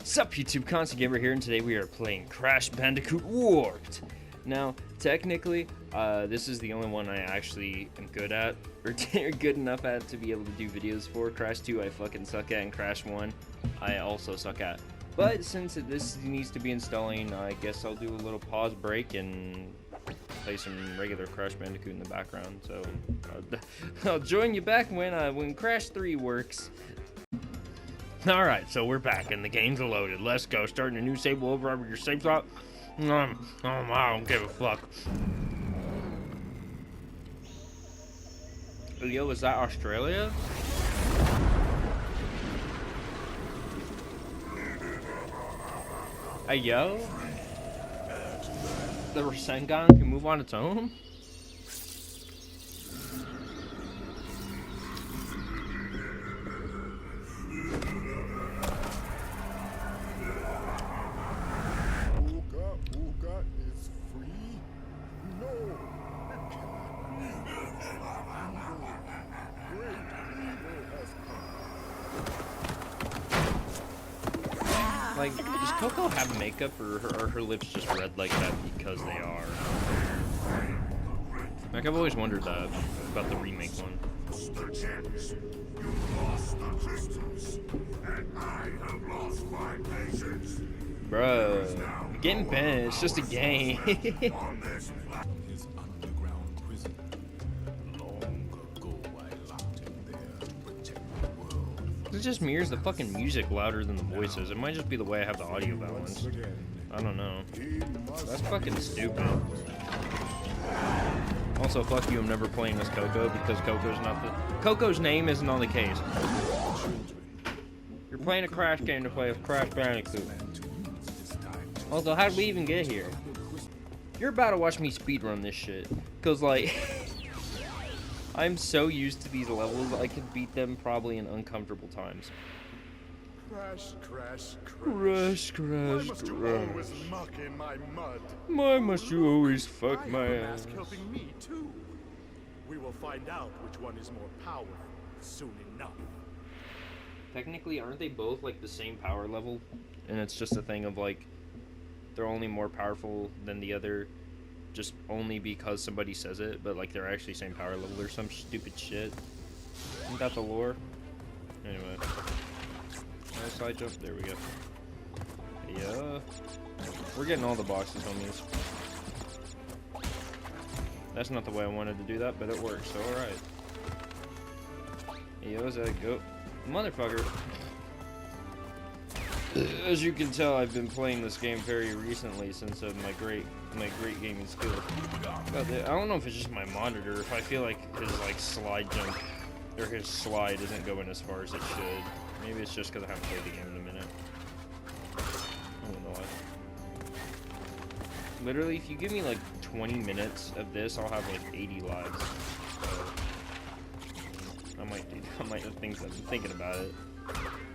Sup YouTube, Constant Gamer here, and today we are playing Crash Bandicoot Warped. Now, technically, this is the only one I actually am good at, or good enough at to be able to do videos for. Crash 2 I fucking suck at, and Crash 1 I also suck at. But since this needs to be installing, I guess I'll do a little pause break and play some regular Crash Bandicoot in the background. So, I'll join you back when Crash 3 works. Alright, so we're back and the game's loaded. Let's go. Starting a new save. We'll override your save slot. I don't give a fuck. Yo, is that Australia? Hey, yo? The Rasengan can move on its own? Like, does Coco have makeup, or are her lips just red like that because they are? Like, I've always wondered that about the remake one. Bruh, getting bent, it's just a game. It's just me, or is the fucking music louder than the voices? It might just be the way I have the audio balanced. I don't know. That's fucking stupid. Also, fuck you, I'm never playing as Coco because Coco's name isn't on the case. You're playing a Crash game to play with Crash Bandicoot. Also, how did we even get here? You're about to watch me speedrun this shit. Cause like... I'm so used to these levels, I could beat them probably in uncomfortable times. Crash, crash, crash. Crash, crash, Why must you always muck in my mud? Why must you always fuck my ass? Helping me too. We will find out which one is more powerful soon enough. Technically, aren't they both like the same power level? And it's just a thing of like, they're only more powerful than the other. Just only because somebody says it, but like they're actually same power level or some stupid shit. Isn't that the lore? Anyway. Nice side jump, there we go. Yeah. We're getting all the boxes on these. That's not the way I wanted to do that, but it works, so alright. Yo, is that go? Motherfucker. As you can tell, I've been playing this game very recently since my great gaming skill. But I don't know if it's just my monitor, if I feel like his like slide jump or his slide isn't going as far as it should. Maybe it's just because I haven't played the game in a minute. I don't know why. Literally, if you give me like 20 minutes of this, I'll have like 80 lives. So I might think I'm thinking about it.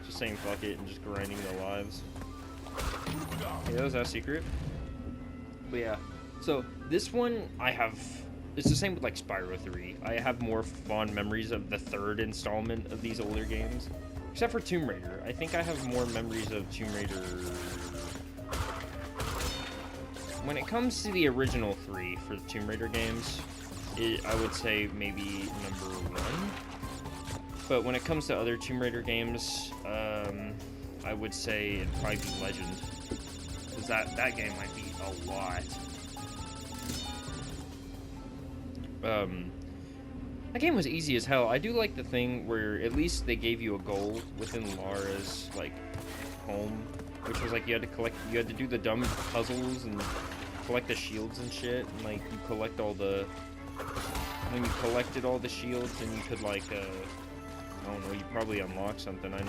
Just saying fuck it and just grinding the lives. Yeah, was that secret? But yeah, so this one it's the same with like Spyro 3. I have more fond memories of the third installment of these older games. Except for Tomb Raider. I think I have more memories of Tomb Raider. When it comes to the original 3 for the Tomb Raider games, I would say maybe number 1. But when it comes to other Tomb Raider games, I would say it'd probably be Legend. Because that game might be a lot. That game was easy as hell. I do like the thing where at least they gave you a goal within Lara's, like, home. Which was like you had to do the dumb puzzles and collect the shields and shit. And like, you collect all the... When you collected all the shields, then you could like, I don't know, you probably unlock something. I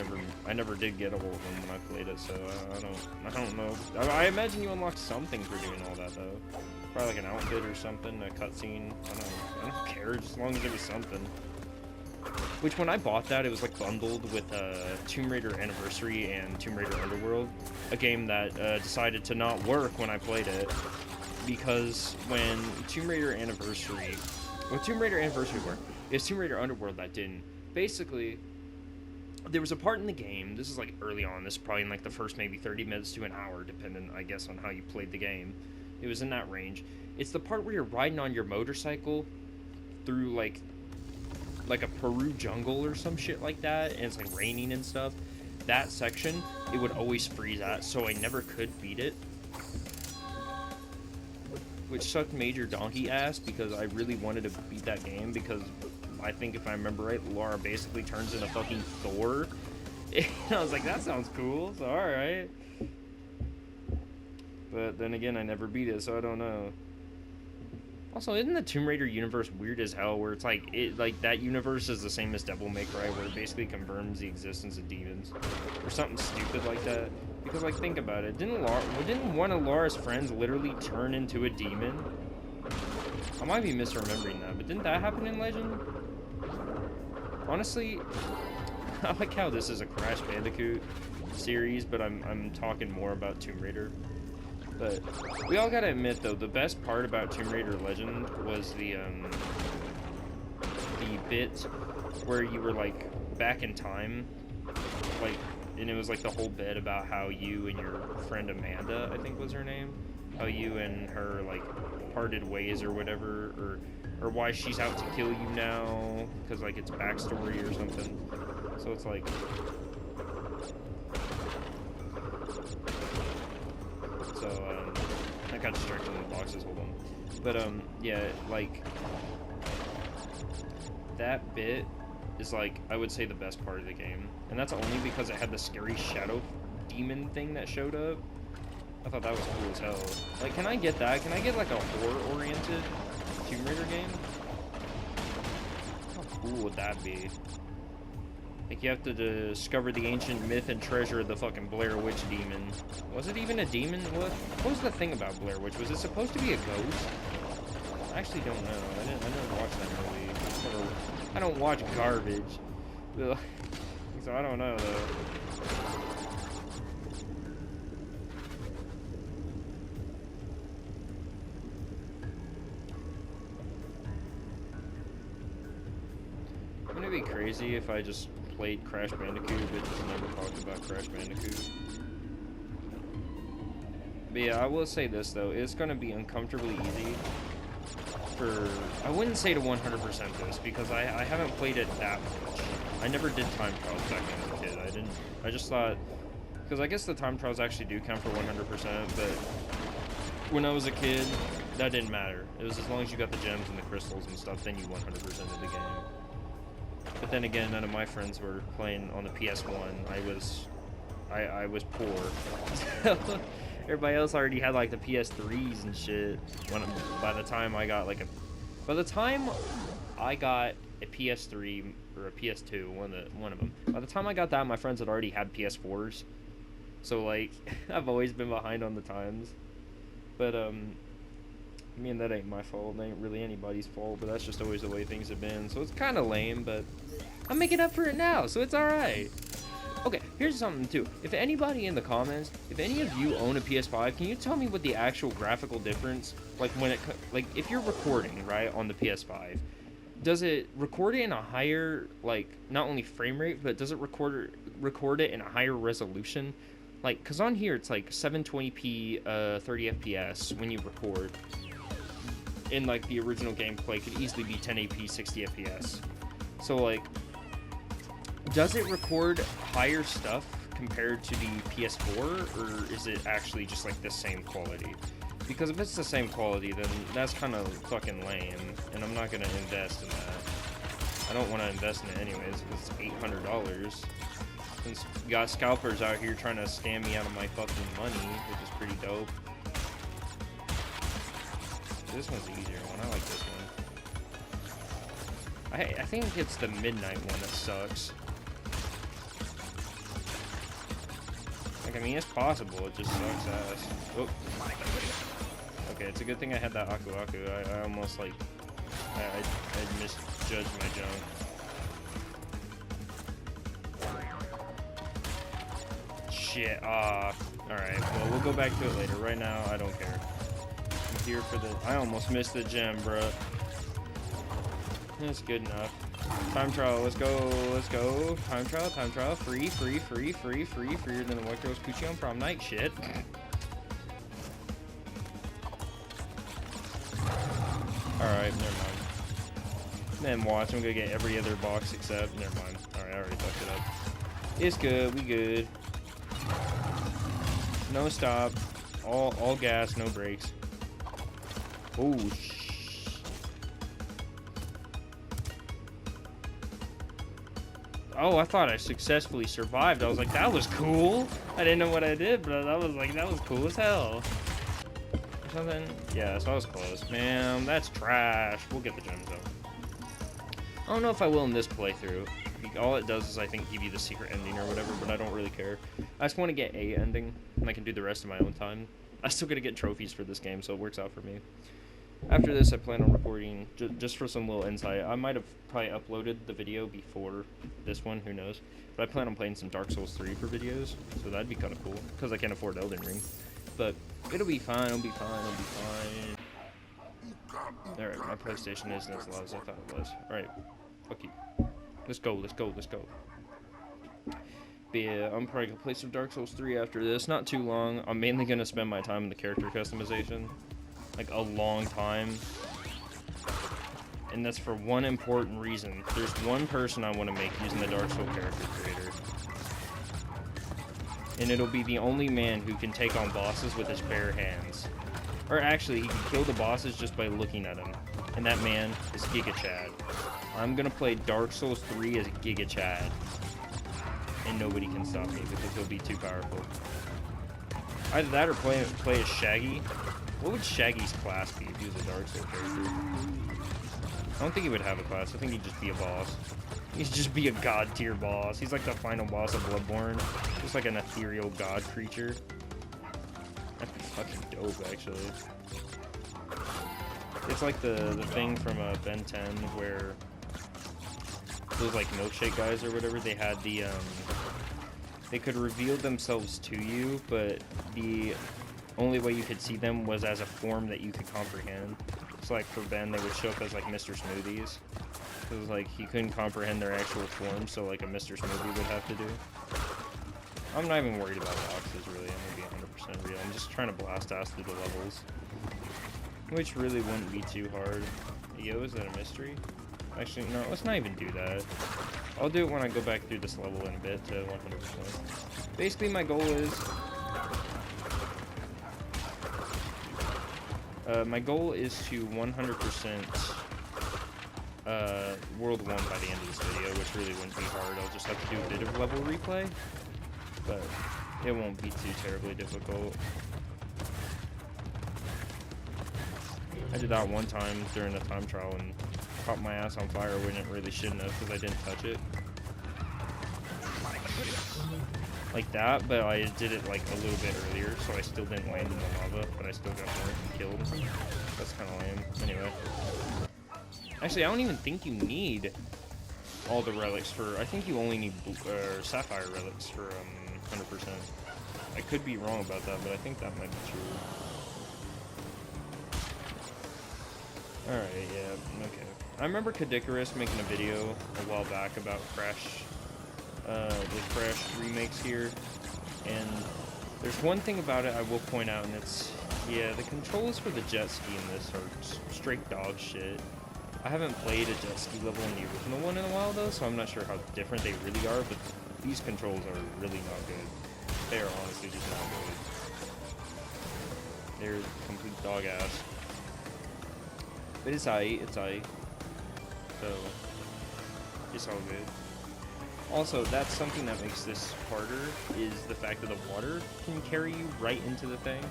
never did get all of them when I played it, so I don't know. I imagine you unlocked something for doing all that though. Probably like an outfit or something, a cutscene. I don't care, just as long as it was something. Which when I bought that, it was like bundled with Tomb Raider Anniversary and Tomb Raider Underworld, a game that decided to not work when I played it, because when Tomb Raider Anniversary worked, it's Tomb Raider Underworld that didn't. Basically, there was a part in the game, this is like early on, this is probably in like the first maybe 30 minutes to an hour, depending, I guess, on how you played the game. It was in that range. It's the part where you're riding on your motorcycle through like a Peru jungle or some shit like that, and it's like raining and stuff. That section, it would always freeze at, so I never could beat it. Which sucked major donkey ass, because I really wanted to beat that game, because I think if I remember right, Laura basically turns into fucking Thor. And I was like, that sounds cool, so alright. But then again, I never beat it, so I don't know. Also, isn't the Tomb Raider universe weird as hell, where it's like, that universe is the same as Devil May Cry, where it basically confirms the existence of demons? Or something stupid like that. Because, like, think about it. Didn't one of Laura's friends literally turn into a demon? I might be misremembering that, but didn't that happen in Legend? Honestly, I like how this is a Crash Bandicoot series, but I'm talking more about Tomb Raider. But we all gotta admit, though, the best part about Tomb Raider Legend was the bit where you were, like, back in time, like, and it was, like, the whole bit about how you and your friend Amanda, I think was her name, how you and her, like, parted ways or whatever, or why she's out to kill you now, because, like, it's backstory or something. So it's like... So, I got distracted in the boxes, hold on. But, yeah, like, that bit is, like, I would say the best part of the game. And that's only because it had the scary shadow demon thing that showed up. I thought that was cool as hell. Like, can I get that? Can I get, like, a horror-oriented Tomb Raider game? How cool would that be? Like, you have to discover the ancient myth and treasure of the fucking Blair Witch demon. Was it even a demon? What was the thing about Blair Witch? Was it supposed to be a ghost? I actually don't know. I never watched that movie. I don't watch garbage. So I don't know, though. Wouldn't it be crazy if I just played Crash Bandicoot but just never talked about Crash Bandicoot? But yeah, I will say this though, it's gonna be uncomfortably easy for, I wouldn't say to 100% this, because I haven't played it that much. I never did time trials back when I was a kid. I just thought, because I guess the time trials actually do count for 100%, but when I was a kid, that didn't matter. It was as long as you got the gems and the crystals and stuff, then you 100%ed the game. But then again, none of my friends were playing on the PS1. I was poor. So everybody else already had like the PS3s and shit. By the time I got a PS3 or a PS2, one of them. By the time I got that, my friends had already had PS4s. So like, I've always been behind on the times. But I mean, that ain't my fault. It ain't really anybody's fault, but that's just always the way things have been. So it's kind of lame, but I'm making up for it now, so it's alright. Okay, here's something too. If anybody in the comments, if any of you own a PS5, can you tell me what the actual graphical difference, like if you're recording, right, on the PS5, does it record it in a higher, like, not only frame rate, but does it record it in a higher resolution? Like, cause on here it's like 720p, 30 FPS when you record. In like the original gameplay could easily be 1080p 60 FPS. So like, does it record higher stuff compared to the PS4, or is it actually just like the same quality? Because if it's the same quality, then that's kind of fucking lame, and I'm not gonna invest in that. I don't want to invest in it anyways, because it's $800. Since you got scalpers out here trying to scam me out of my fucking money, which is pretty dope. This one's the easier one. I like this one. I think it's the midnight one that sucks. Like, I mean, it's possible. It just sucks ass. Oh. Okay, it's a good thing I had that Aku Aku. I almost, like, I misjudged my jump. Shit. Alright. Well, we'll go back to it later. Right now, I don't care. I'm here for the... I almost missed the gem, bro. That's good enough. Time trial, let's go, let's go. Time trial, free, freer than the white girl's coochie on prom night, shit. Alright, never mind. Then watch, I'm gonna get every other box except, never mind. Alright, I already fucked it up. It's good, we good. No stop, all gas, no brakes. Oh, oh, I thought I successfully survived. I was like, that was cool. I didn't know what I did, but that was cool as hell. Or something? Yeah, so I was close. Man, that's trash. We'll get the gems though. I don't know if I will in this playthrough. All it does is, I think, give you the secret ending or whatever, but I don't really care. I just want to get a ending, and I can do the rest of my own time. I still gotta get trophies for this game, so it works out for me. After this, I plan on recording, just for some little insight. I might have probably uploaded the video before this one, who knows. But I plan on playing some Dark Souls 3 for videos, so that'd be kind of cool, because I can't afford Elden Ring. But it'll be fine, it'll be fine, it'll be fine. Alright, my PlayStation isn't as loud as I thought it was. Alright, fuck you. Let's go, let's go, let's go. But yeah, I'm probably gonna play some Dark Souls 3 after this. Not too long. I'm mainly gonna spend my time in the character customization. Like, a long time. And that's for one important reason. There's one person I want to make using the Dark Souls character creator. And it'll be the only man who can take on bosses with his bare hands. Or actually, he can kill the bosses just by looking at them. And that man is Giga Chad. I'm gonna play Dark Souls 3 as Giga Chad. And nobody can stop me because he'll be too powerful. Either that or play as Shaggy. What would Shaggy's class be if he was a Dark Souls character? I don't think he would have a class. I think he'd just be a boss. He'd just be a god tier boss. He's like the final boss of Bloodborne. Just like an ethereal god creature. That'd be fucking dope, actually. It's like the thing from Ben 10 where those like milkshake guys or whatever, they had the they could reveal themselves to you, but the only way you could see them was as a form that you could comprehend. So like for Ben, they would show up as like Mr. Smoothies. Because like he couldn't comprehend their actual form, so like a Mr. Smoothie would have to do. I'm not even worried about boxes really, I'm gonna be 100% real. I'm just trying to blast ass through the levels. Which really wouldn't be too hard. Yo, is that a mystery? Actually, no, let's not even do that. I'll do it when I go back through this level in a bit to 100%. Basically, my goal is... my goal is to 100% World 1 by the end of this video, which really wouldn't be hard. I'll just have to do a bit of level replay, but it won't be too terribly difficult. I did that one time during the time trial and caught my ass on fire when it really shouldn't have because I didn't touch it. Like that, but I did it like a little bit earlier, so I still didn't land in the lava, but I still got burnt and killed. That's kind of lame. Anyway. Actually, I don't even think you need all the relics for... I think you only need sapphire relics for 100%. I could be wrong about that, but I think that might be true. Alright, yeah, okay. I remember Kadikarus making a video a while back about Crash, the Crash remakes here, and there's one thing about it I will point out, and it's, yeah, the controls for the jet ski in this are straight dog shit. I haven't played a jet ski level in the original one in a while though, so I'm not sure how different they really are, but these controls are really not good. They are honestly just not good. They're complete dog ass. But it's aight, so it's all good. Also, that's something that makes this harder, is the fact that the water can carry you right into the thing.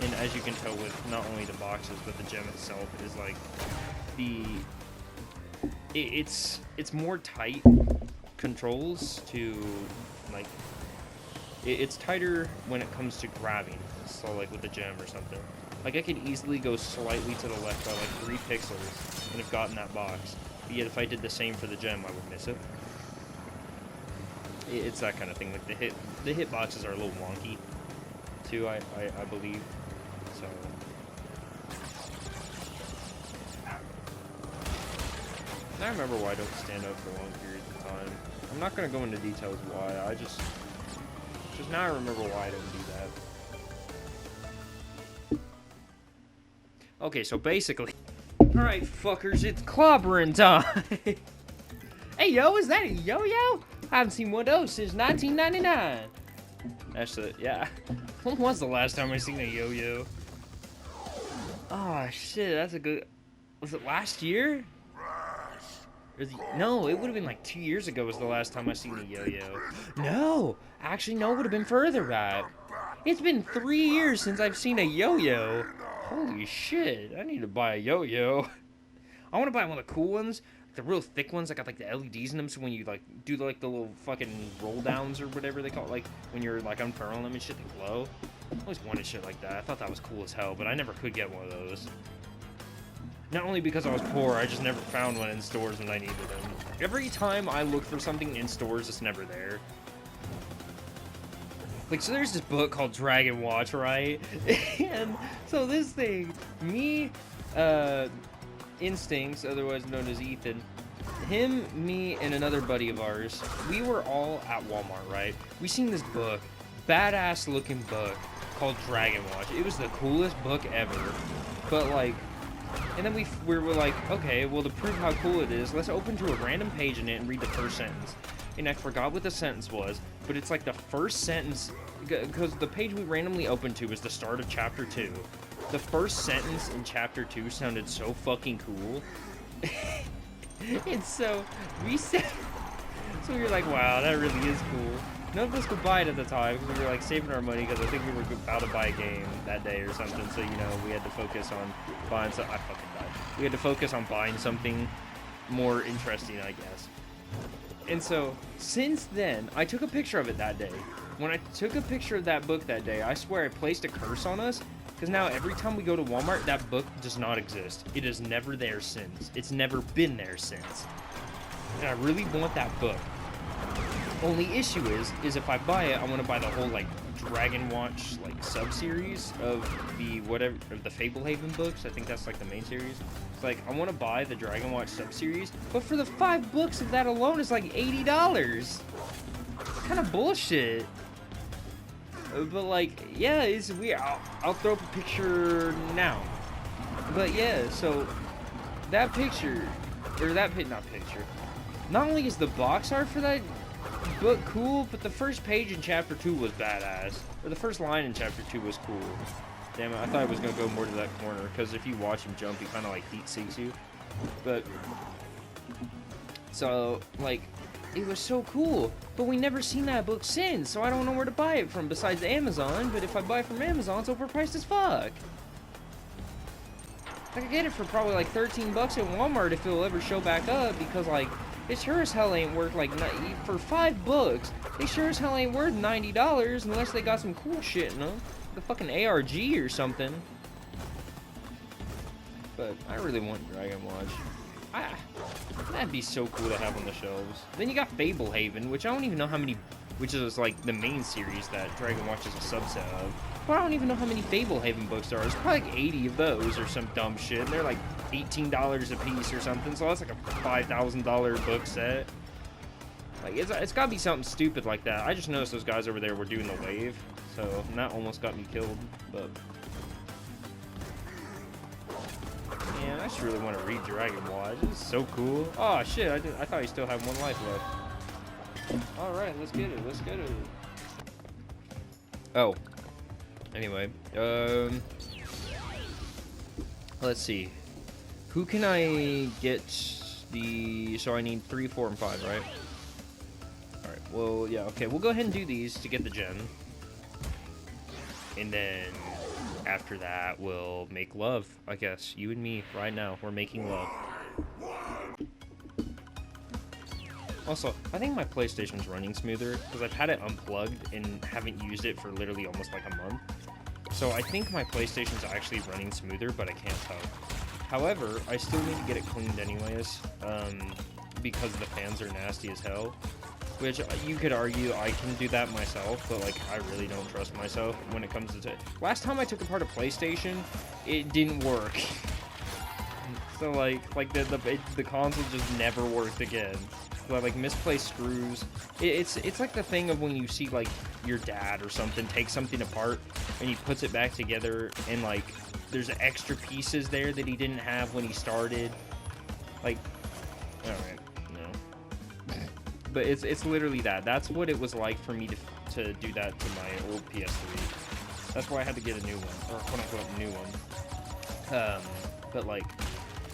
And as you can tell with not only the boxes, but the gem itself is like, it's more tight controls to, like, it's tighter when it comes to grabbing, so like with the gem or something. Like, I could easily go slightly to the left by like 3 pixels and have gotten that box. But yet if I did the same for the gem, I would miss it. It's that kind of thing. Like, the hit boxes are a little wonky, too, I believe. So... I remember why I don't stand up for long periods of time. I'm not gonna go into details why. I just now I remember why I don't do that. Okay, so basically, all right, fuckers, it's clobbering time. Hey, yo, is that a yo-yo? I haven't seen one of those since 1999. That's it, yeah. When was the last time I seen a yo-yo? Oh, shit, that's a good... Was it last year? No, it would have been like 2 years ago was the last time I seen a yo-yo. No! Actually, no, it would have been further back. It's been 3 years since I've seen a yo-yo. Holy shit, I need to buy a yo-yo. I want to buy one of the cool ones. The real thick ones that got like the LEDs in them, so when you like do like the little fucking roll downs or whatever they call it, like when you're like unfurling them and shit, they glow. I always wanted shit like that. I thought that was cool as hell, but I never could get one of those. Not only because I was poor, I just never found one in stores when I needed them. Every time I look for something in stores, it's never there. Like, so there's this book called Dragon Watch, right? And so this thing, me, Instincts, otherwise known as Ethan, him, me, and another buddy of ours, we were all at Walmart, right? We seen this book, badass looking book, called Dragon Watch. It was the coolest book ever, but like, and then we were like, okay, well, to prove how cool it is, let's open to a random page in it and read the first sentence. And I forgot what the sentence was, but it's like the first sentence, because the page we randomly opened to was the start of chapter 2. The first sentence in chapter 2 sounded so fucking cool. And so we said, so we were like, wow, that really is cool. None of us could buy it at the time because we were like saving our money because I think we were about to buy a game that day or something. So, you know, we had to focus on buying I fucking died. We had to focus on buying something more interesting, I guess. And so since then, I took a picture of it that day. When I took a picture of that book that day, I swear I placed a curse on us. Because now every time we go to Walmart, that book does not exist. It is never there since. It's never been there since. And I really want that book. Only issue is if I buy it, I want to buy the whole, like, Dragon Watch, like, sub-series of the whatever, of the Fablehaven books. I think that's, like, the main series. It's like, I want to buy the Dragon Watch sub-series, but for the 5 books of that alone, it's like $80. Kind of bullshit. But like, yeah, it's weird. I'll throw up a picture now. But yeah, so that picture, or that not picture. Not only is the box art for that book cool, but the first page in chapter 2 was badass. Or the first line in chapter 2 was cool. Damn it, I thought I was gonna go more to that corner because if you watch him jump, he kind of like heat sinks you. But so like. It was so cool, but we never seen that book since, so I don't know where to buy it from besides Amazon, but if I buy from Amazon, it's overpriced as fuck. I could get it for probably like 13 bucks at Walmart if it'll ever show back up, because like, it sure as hell ain't worth like, for 5 books, they sure as hell ain't worth $90 unless they got some cool shit in them. The fucking ARG or something. But I really want Dragon Watch. That'd be so cool to have on the shelves. Then you got Fablehaven, which I don't even know how many, which is like the main series that Dragon Watch is a subset of. But I don't even know how many Fablehaven books there are. There's probably like 80 of those or some dumb shit. And they're like $18 a piece or something. So that's like a $5,000 book set. Like, it's gotta be something stupid like that. I just noticed those guys over there were doing the wave. So that almost got me killed. But man, I just really want to read Dragon Watch. It's so cool. Oh shit, I thought you still had 1 life left. Alright, let's get it, let's get it. Oh. Anyway, let's see. Who can I get so I need 3, 4, and 5, right? Alright, well, yeah, okay, we'll go ahead and do these to get the gem. And then after that, we'll make love, I guess. You and me, right now, we're making love. Also, I think my PlayStation's running smoother, because I've had it unplugged and haven't used it for literally almost like a month. So I think my PlayStation's actually running smoother, but I can't tell. However, I still need to get it cleaned anyways, because the fans are nasty as hell. Which, you could argue I can do that myself, but, like, I really don't trust myself when it comes to... Last time I took apart a PlayStation, it didn't work. So like the console just never worked again. So like misplaced screws. It's like the thing of when you see like your dad or something take something apart and he puts it back together and like there's extra pieces there that he didn't have when he started. Like, all right, no. But it's literally that. That's what it was like for me to do that to my old PS3. That's why I had to get a new one, or quote unquote new one. But like,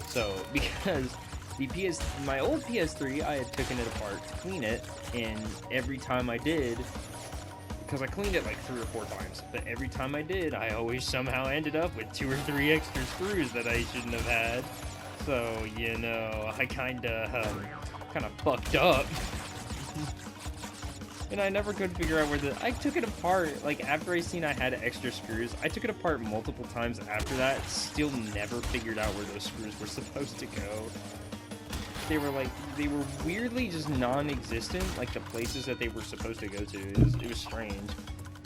so because my old PS3, I had taken it apart to clean it, and every time I did, because I cleaned it like 3 or 4 times, but every time I did, I always somehow ended up with 2 or 3 extra screws that I shouldn't have had. So, you know, I kind of fucked up. And I never could figure out I took it apart, like, after I seen I had extra screws, I took it apart multiple times after that, still never figured out where those screws were supposed to go. They were weirdly just non-existent, like the places that they were supposed to go to. It was strange.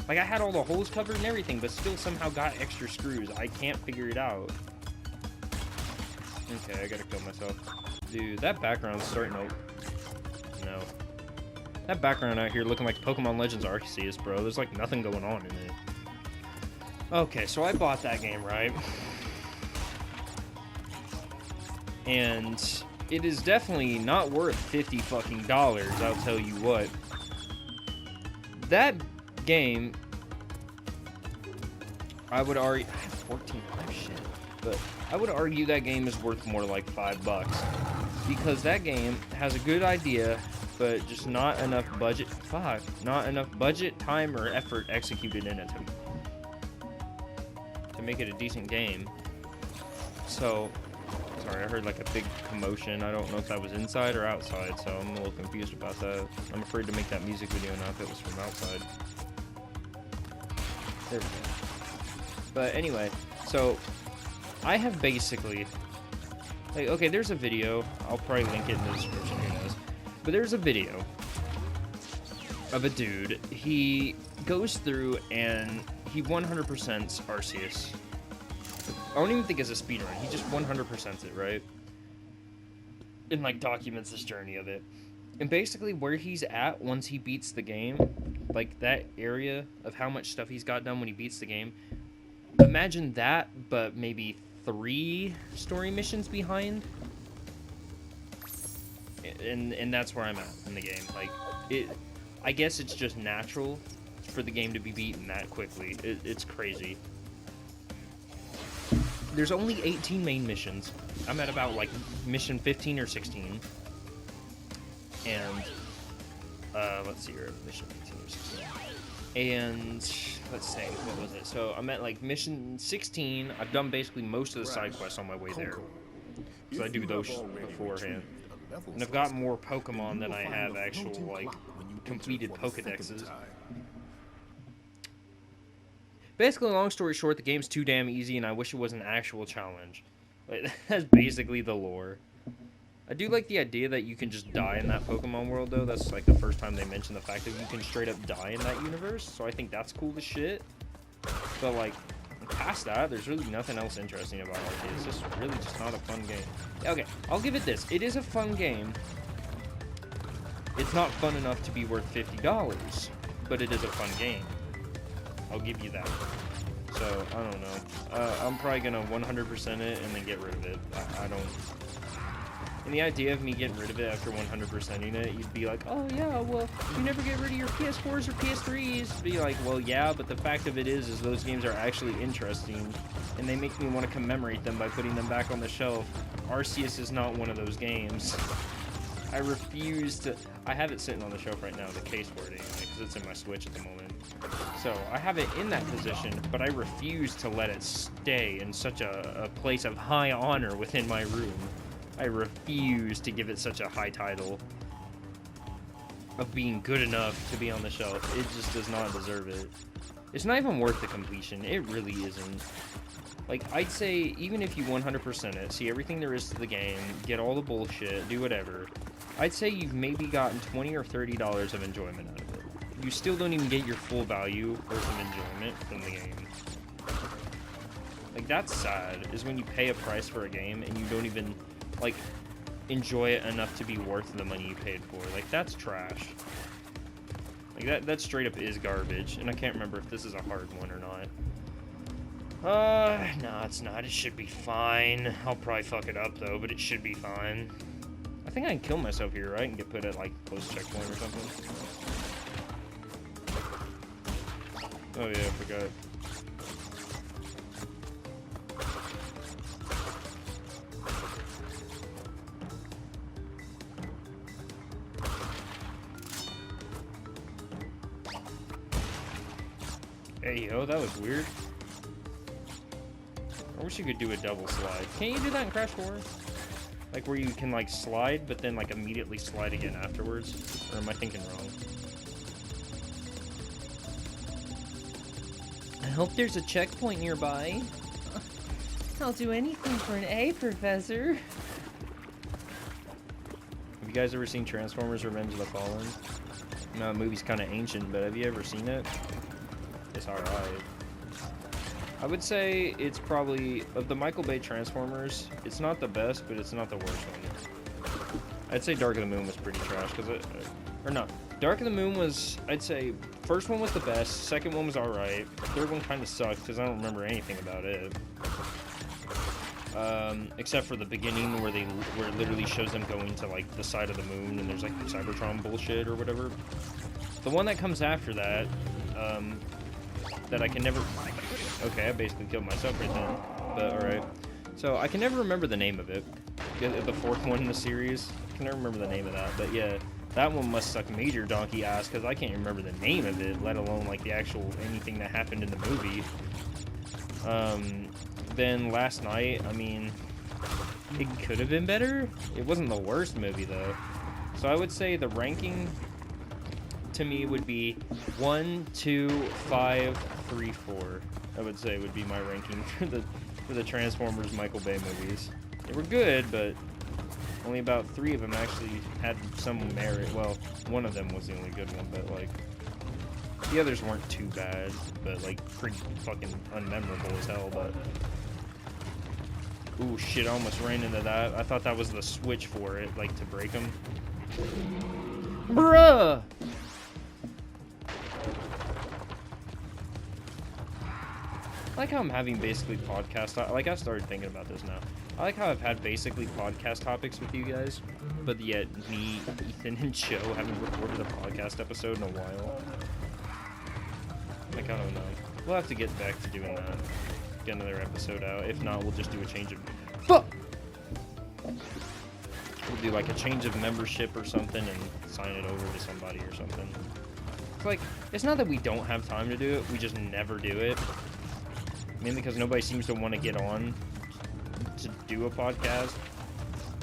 Like, I had all the holes covered and everything, but still somehow got extra screws. I can't figure it out. Okay, I gotta kill myself. Dude, that background's starting to... No. That background out here looking like Pokemon Legends Arceus, bro. There's like nothing going on in it. Okay, so I bought that game, right? And it is definitely not worth $50 fucking, I'll tell you what. That game, I would argue, I have 14, oh shit, but I would argue that game is worth more like $5 because that game has a good idea, but just not enough budget, not enough budget, time, or effort executed in it to make it a decent game. So, sorry, I heard like a big commotion. I don't know if that was inside or outside, so I'm a little confused about that. I'm afraid to make that music video now if it was from outside. There we go. But anyway, so I have basically, like, okay, there's a video. I'll probably link it in the description, who knows. But there's a video of a dude. He goes through and he 100%'s Arceus. I don't even think it's a speedrun. He just 100%'s it, right? And, like, documents this journey of it. And basically where he's at once he beats the game, like, that area of how much stuff he's got done when he beats the game, imagine that, but maybe 3 story missions behind. And that's where I'm at in the game. Like, I guess it's just natural for the game to be beaten that quickly. It's crazy. There's only 18 main missions. I'm at about, like, mission 15 or 16. And, let's see here, mission 15 or 16. And, let's see, what was it? So, I'm at, like, mission 16. I've done basically most of the side quests on my way there. So I do those beforehand. And I've got more Pokemon than I have actual, like, completed Pokedexes. Basically, long story short, the game's too damn easy, and I wish it was an actual challenge. Like, that's basically the lore. I do like the idea that you can just die in that Pokemon world, though. That's, like, the first time they mentioned the fact that you can straight up die in that universe, so I think that's cool as shit. But, like, past that, there's really nothing else interesting about it. It's just really just not a fun game. Okay, I'll give it this. It is a fun game. It's not fun enough to be worth $50, but it is a fun game. I'll give you that. So, I don't know. I'm probably gonna 100% it and then get rid of it. I don't... And the idea of me getting rid of it after 100%ing it, you'd be like, oh yeah, well, you never get rid of your PS4s or PS3s. Be like, well, yeah, but the fact of it is those games are actually interesting, and they make me want to commemorate them by putting them back on the shelf. Arceus is not one of those games. I refuse to... I have it sitting on the shelf right now, the case for it anyway, because it's in my Switch at the moment. So, I have it in that position, but I refuse to let it stay in such a place of high honor within my room. I refuse to give it such a high title of being good enough to be on the shelf. It just does not deserve it. It's not even worth the completion. It really isn't. Like, I'd say, even if you 100% it, see everything there is to the game, get all the bullshit, do whatever, I'd say you've maybe gotten $20 or $30 of enjoyment out of it. You still don't even get your full value worth of enjoyment from the game. Like, that's sad, is when you pay a price for a game and you don't even, like, enjoy it enough to be worth the money you paid for. Like, that's trash. Like, that straight up is garbage, and I can't remember if this is a hard one or not. No, it's not. It should be fine. I'll probably fuck it up, though, but it should be fine. I think I can kill myself here, right? And get put at, like, close checkpoint or something. Oh, yeah, I forgot. Hey, yo, that was weird. I wish you could do a double slide. Can't you do that in Crash 4? Like, where you can, like, slide, but then, like, immediately slide again afterwards? Or am I thinking wrong? I hope there's a checkpoint nearby. I'll do anything for an A, Professor. Have you guys ever seen Transformers Revenge of the Fallen? No, the movie's kind of ancient, but have you ever seen it? It's alright. I would say it's probably, of the Michael Bay Transformers, it's not the best, but it's not the worst one. I'd say Dark of the Moon was pretty trash, because it, or not. Dark of the Moon was, I'd say, first one was the best, second one was alright, third one kind of sucked, because I don't remember anything about it. Except for the beginning, where it literally shows them going to, like, the side of the moon, and there's, like, Cybertron bullshit or whatever. The one that comes after that, that I can never... Okay, I basically killed myself right then, but alright. So, I can never remember the name of it. The fourth one in the series. I can never remember the name of that, but yeah. That one must suck major donkey ass, because I can't remember the name of it, let alone, like, the actual anything that happened in the movie. Then Last Night, I mean, it could have been better. It wasn't the worst movie, though. So I would say the ranking to me would be 1, 2, 5, 3, 4. I would say would be my ranking for the Transformers Michael Bay movies. They were good, but only about 3 of them actually had some merit. Well, one of them was the only good one, but like the others weren't too bad, but like pretty fucking unmemorable as hell. But ooh, shit, I almost ran into that. I thought that was the switch for it, like to break them. Bruh! I like how I'm having basically podcast... Like, I started thinking about this now. I like how I've had basically podcast topics with you guys, but yet me, Ethan, and Joe haven't recorded a podcast episode in a while. Like, I don't know. We'll have to get back to doing that. Get another episode out. If not, we'll just do a change of... Fuck! We'll do, like, a change of membership or something and sign it over to somebody or something. It's like, it's not that we don't have time to do it, we just never do it. Mainly because nobody seems to want to get on to do a podcast.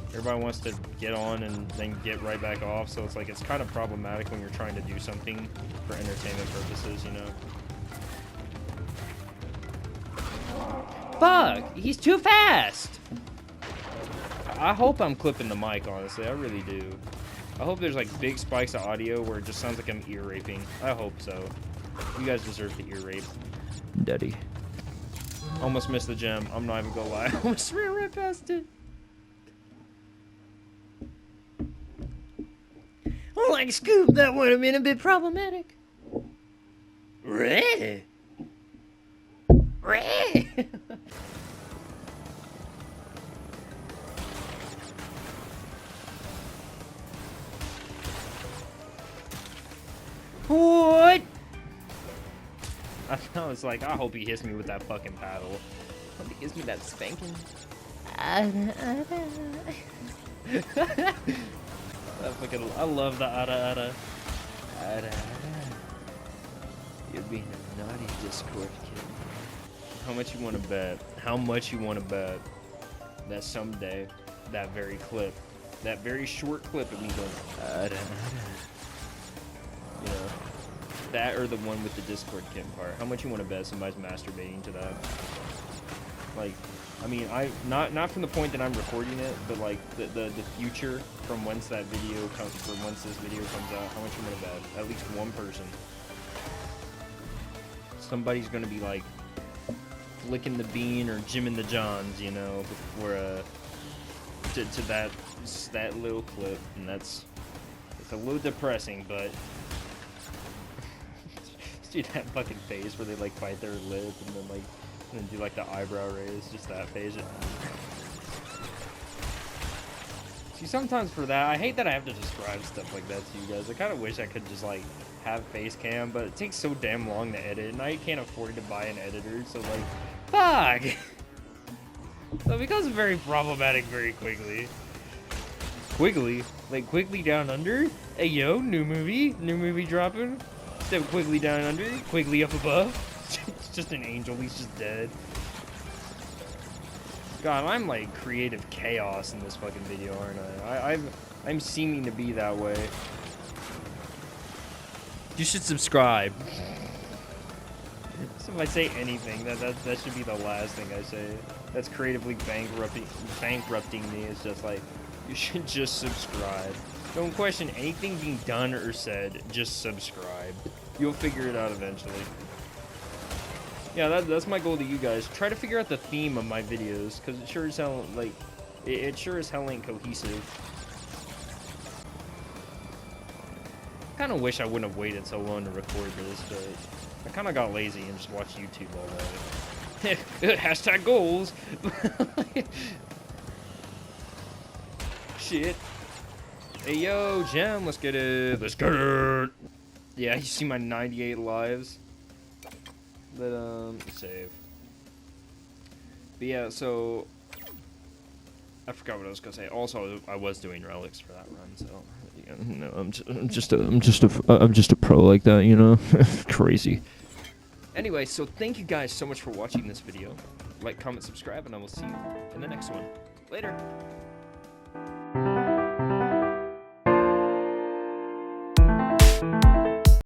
Everybody wants to get on and then get right back off, so it's like it's kind of problematic when you're trying to do something for entertainment purposes, you know? Fuck! He's too fast! I hope I'm clipping the mic, honestly. I really do. I hope there's like big spikes of audio where it just sounds like I'm ear raping. I hope so. You guys deserve the ear rape. Daddy. Almost missed the gem. I'm not even gonna lie. I almost ran right past it. Oh, like Scoop, that would have been a bit problematic. Ray. Ray. What? I was like, I hope he hits me with that fucking paddle. I hope he gives me that spanking. I love the ada. You're being a naughty Discord kid. How much you want to bet? How much you want to bet that someday, that very clip, that very short clip of me going, you know, that or the one with the Discord kid part? How much you want to bet somebody's masturbating to that? Like, I mean, not from the point that I'm recording it, but like the future from whence that video comes, from whence this video comes out. How much you want to bet? At least one person. Somebody's gonna be like flicking the bean or Jim the Johns, you know, before to that little clip, and it's a little depressing, but dude, that fucking face where they like bite their lip and then do like the eyebrow raise, just that face. See, sometimes for that, I hate that I have to describe stuff like that to you guys. I kind of wish I could just like have face cam, but it takes so damn long to edit, and I can't afford to buy an editor, so like, fuck! So it becomes very problematic very quickly. Quigley? Like Quigley Down Under? Hey yo, new movie dropping. Instead of Quigley Down Under, Quigley Up Above. It's just an angel, he's just dead. God, I'm like creative chaos in this fucking video, aren't I? I'm seeming to be that way. You should subscribe. So if I say anything, that should be the last thing I say. That's creatively bankrupting me. It's just like, you should just subscribe. Don't question anything being done or said. Just subscribe. You'll figure it out eventually. Yeah, that's my goal to you guys. Try to figure out the theme of my videos, because it sure as hell, like, it sure as hell ain't cohesive. Kind of wish I wouldn't have waited so long to record this, but I kind of got lazy and just watched YouTube all day. Hashtag goals. Shit. Hey yo, Gem, let's get it. Let's get it. Yeah, you see my 98 lives. But save. But yeah, so I forgot what I was gonna say. Also, I was doing relics for that run, so yeah, no, I'm just a pro like that, you know. Crazy. Anyway, so thank you guys so much for watching this video. Like, comment, subscribe, and I will see you in the next one. Later.